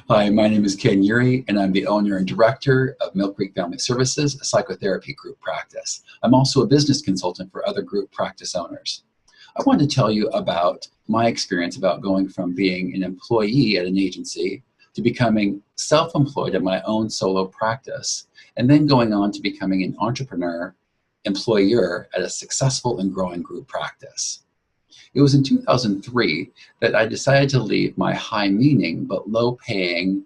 Hi, my name is Ken Ury, and I'm the owner and director of Mill Creek Family Services, a psychotherapy group practice. I'm also a business consultant for other group practice owners. I wanted to tell you about my experience about going from being an employee at an agency to becoming self-employed at my own solo practice, and then going on to becoming an entrepreneur, employer at a successful and growing group practice. It was in 2003 that I decided to leave my high-meaning but low-paying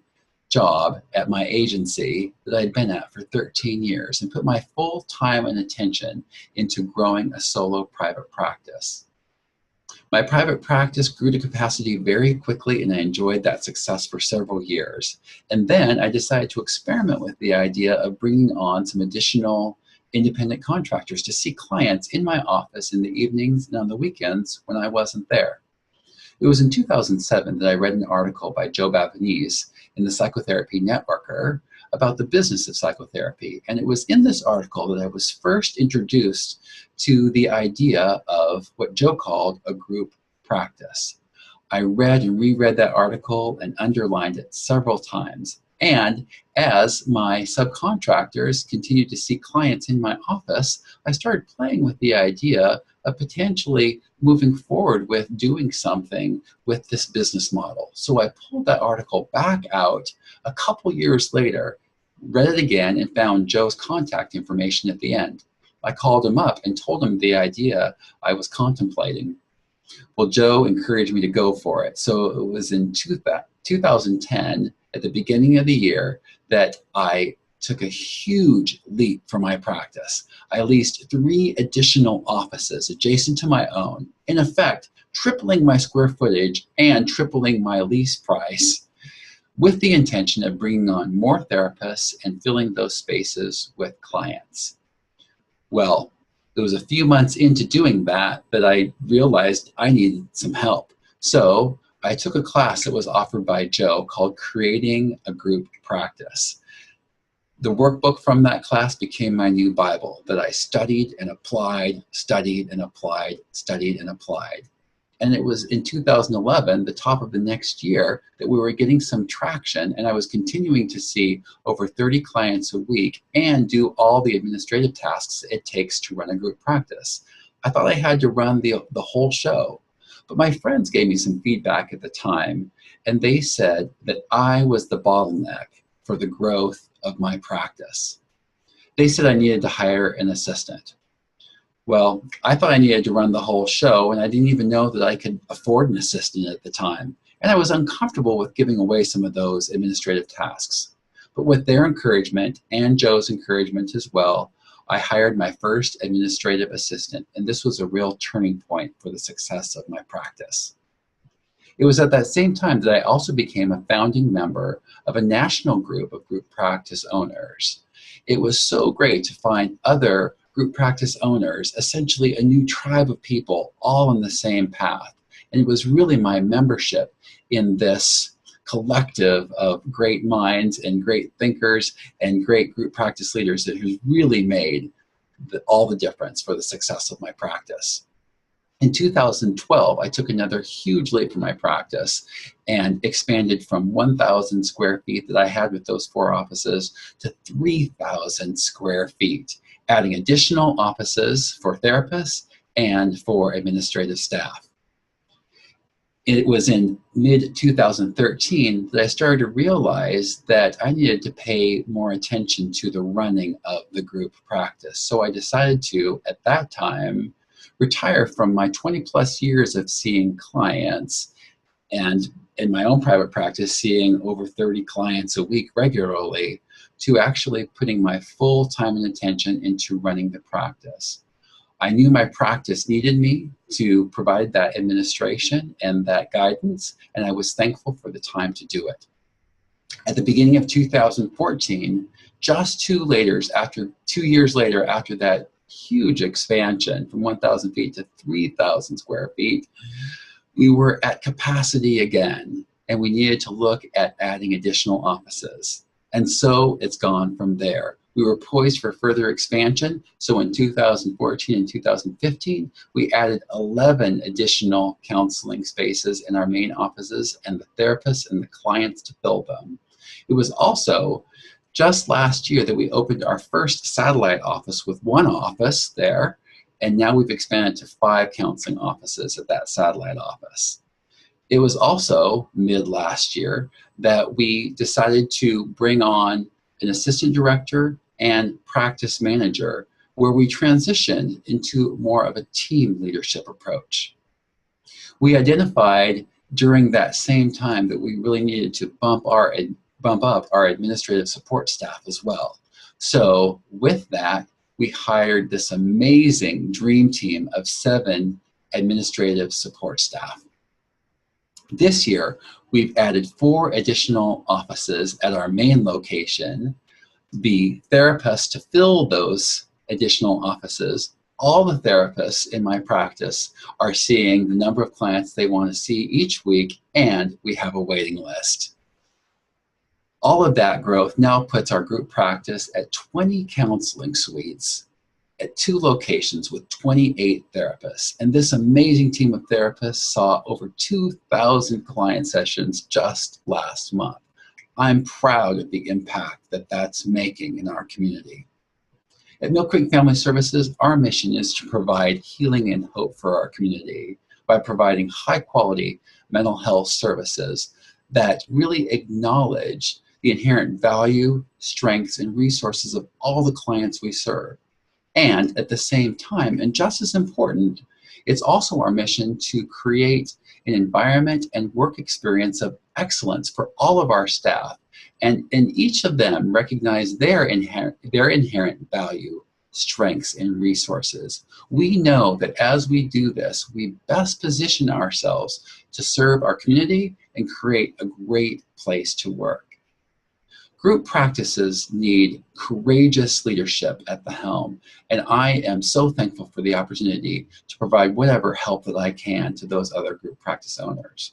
job at my agency that I'd been at for 13 years and put my full time and attention into growing a solo private practice. My private practice grew to capacity very quickly, and I enjoyed that success for several years. And then I decided to experiment with the idea of bringing on some additional independent contractors to see clients in my office in the evenings and on the weekends when I wasn't there. It was in 2007 that I read an article by Joe Bavanese in the Psychotherapy Networker about the business of psychotherapy. And it was in this article that I was first introduced to the idea of what Joe called a group practice. I read and reread that article and underlined it several times. And as my subcontractors continued to see clients in my office, I started playing with the idea of potentially moving forward with doing something with this business model. So I pulled that article back out a couple years later, read it again, and found Joe's contact information at the end. I called him up and told him the idea I was contemplating. Well, Joe encouraged me to go for it. So it was in 2010, at the beginning of the year, that I took a huge leap for my practice. I leased 3 additional offices adjacent to my own, in effect, tripling my square footage and tripling my lease price, with the intention of bringing on more therapists and filling those spaces with clients. Well, it was a few months into doing that I realized I needed some help. So I took a class that was offered by Joe called Creating a Group Practice. The workbook from that class became my new Bible that I studied and applied, studied and applied, studied and applied. And it was in 2011, the top of the next year, that we were getting some traction, and I was continuing to see over 30 clients a week and do all the administrative tasks it takes to run a group practice. I thought I had to run the whole show. But my friends gave me some feedback at the time, and they said that I was the bottleneck for the growth of my practice. They said I needed to hire an assistant. Well, I thought I needed to run the whole show, and I didn't even know that I could afford an assistant at the time. And I was uncomfortable with giving away some of those administrative tasks. But with their encouragement and Joe's encouragement as well, I hired my first administrative assistant, and this was a real turning point for the success of my practice. It was at that same time that I also became a founding member of a national group of group practice owners. It was so great to find other group practice owners, essentially a new tribe of people, all on the same path. And it was really my membership in this collective of great minds and great thinkers and great group practice leaders that has really made all the difference for the success of my practice. In 2012, I took another huge leap for my practice and expanded from 1,000 square feet that I had with those 4 offices to 3,000 square feet, adding additional offices for therapists and for administrative staff. It was in mid-2013 that I started to realize that I needed to pay more attention to the running of the group practice. So I decided to, at that time, retire from my 20-plus years of seeing clients, and in my own private practice seeing over 30 clients a week regularly, to actually putting my full time and attention into running the practice. I knew my practice needed me to provide that administration and that guidance, and I was thankful for the time to do it. At the beginning of 2014, just 2 years later after that huge expansion from 1,000 feet to 3,000 square feet, we were at capacity again, and we needed to look at adding additional offices. And so it's gone from there. We were poised for further expansion, so in 2014 and 2015, we added 11 additional counseling spaces in our main offices and the therapists and the clients to fill them. It was also just last year that we opened our first satellite office with one office there, and now we've expanded to 5 counseling offices at that satellite office. It was also mid last year that we decided to bring on an assistant director and practice manager, where we transitioned into more of a team leadership approach. We identified during that same time that we really needed to bump up our administrative support staff as well. So with that, we hired this amazing dream team of 7 administrative support staff. This year, we've added 4 additional offices at our main location. The therapists to fill those additional offices, all the therapists in my practice are seeing the number of clients they want to see each week, and we have a waiting list. All of that growth now puts our group practice at 20 counseling suites at 2 locations with 28 therapists. And this amazing team of therapists saw over 2,000 client sessions just last month. I'm proud of the impact that that's making in our community. At Mill Creek Family Services, our mission is to provide healing and hope for our community by providing high-quality mental health services that really acknowledge the inherent value, strengths, and resources of all the clients we serve. And at the same time, and just as important, it's also our mission to create an environment and work experience of excellence for all of our staff, and each of them recognize their inherent value, strengths, and resources. We know that as we do this, we best position ourselves to serve our community and create a great place to work. Group practices need courageous leadership at the helm, and I am so thankful for the opportunity to provide whatever help that I can to those other group practice owners.